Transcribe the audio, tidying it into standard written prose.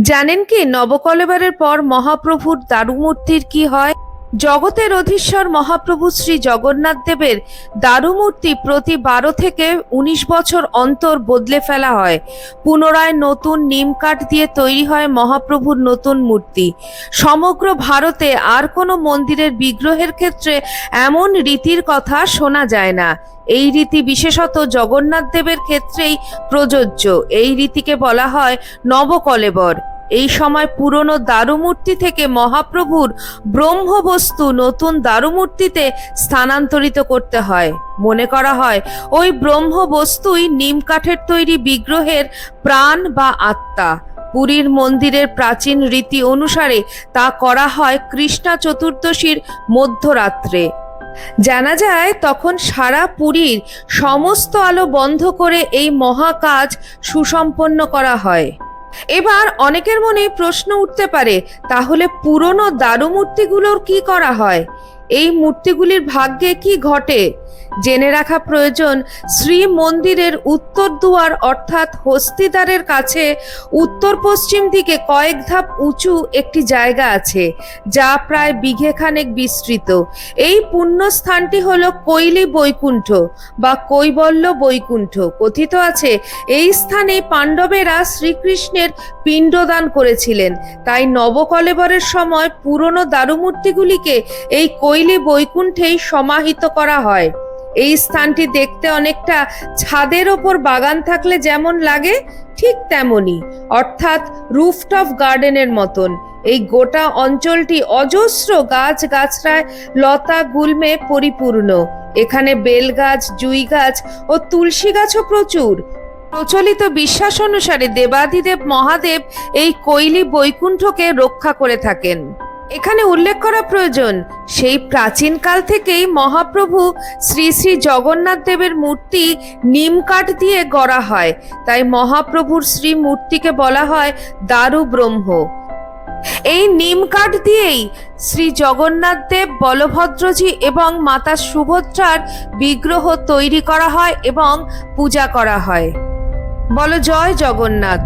জানেন কি নবকলেবরের পর মহাপ্রভুর দারুমূর্তির কি হয়? জগতের অধীশ্বর মহাপ্রভু শ্রী জগন্নাথ দেবের দারুমূর্তি প্রতি 12 থেকে 19 বছর অন্তর বদলে ফেলা হয়। পুনরায় নতুন নিম কাঠ দিয়ে তৈরি হয় মহাপ্রভুর নতুন মূর্তি। সমগ্র ভারতে আর কোনো মন্দিরের বিগ্রহের ক্ষেত্রে এমন রীতির কথা শোনা যায় না। এই রীতি বিশেষত জগন্নাথ দেবের ক্ষেত্রেই প্রযোজ্য। এই রীতিকে বলা হয় নবকলেবর। এই সময় পুরনো দারুমূর্তি থেকে মহাপ্রভুর ব্রহ্মবস্তু নতুন দারুমূর্তিতে স্থানান্তরিত করতে হয়। মনে করা হয় ওই ব্রহ্মবস্তুই নিম কাঠের তৈরি বিগ্রহের প্রাণ বা আত্মা। পুরীর মন্দিরের প্রাচীন রীতি অনুসারে তা করা হয় কৃষ্ণা চতুর্দশীর মধ্যরাত্রে। জানা যায় তখন সারা পুরীর সমস্ত আলো বন্ধ করে এই মহাকাজ সুসম্পন্ন করা হয়। এবার অনেকের মনে প্রশ্ন উঠতে পারে, তাহলে পুরনো দারুমূর্তিগুলোর কি করা হয়? এই মূর্তিগুলির ভাগ্যে কি ঘটে? জেনে রাখা প্রয়োজন, শ্রী মন্দিরের উত্তর দুয়ার অর্থাৎ হস্তিদ্বারের কাছে উত্তর পশ্চিম দিকে কয়েক ধাপ উঁচু একটি জায়গা আছে, যা প্রায় বিঘেখানেক বিস্তৃত। এই পুণ্যস্থানটি হল কৈলি বৈকুণ্ঠ বা কৈবল্য বৈকুণ্ঠ। কথিত আছে এই স্থানে পাণ্ডবেরা শ্রীকৃষ্ণের পিণ্ডদান করেছিলেন। তাই নবকলেবরের সময় পুরনো দারুমূর্তিগুলিকে এই কৈলি বৈকুণ্ঠেই সমাহিত করা হয়। এই স্থানটি দেখতে অনেকটা ছাদের ওপর বাগান থাকলে যেমন লাগে ঠিক তেমনই, অর্থাৎ রুফটপ গার্ডেনের মতন। এই গোটা অঞ্চলটি অজস্র গাছ গাছড়ায় লতা গুল্মে পরিপূর্ণ। এখানে বেল গাছ, জুই গাছ ও তুলসী গাছও প্রচুর। প্রচলিত বিশ্বাস অনুসারে দেবাদিদেব মহাদেব এই কৈলি বৈকুণ্ঠকে রক্ষা করে থাকেন। এখানে উল্লেখ করা প্রয়োজন, সেই প্রাচীনকাল থেকেই মহাপ্রভু শ্রী শ্রী জগন্নাথ দেবের মূর্তি নিম কাঠ দিয়ে গড়া হয়। তাই মহাপ্রভুর শ্রী মূর্তিকে বলা হয় দারু ব্রহ্ম। এই নিম কাঠ দিয়েই শ্রী জগন্নাথ দেব, বলভদ্রজি এবং মাতা সুভদ্রার বিগ্রহ তৈরি করা হয় এবং পূজা করা হয়। বলো জয় জগন্নাথ।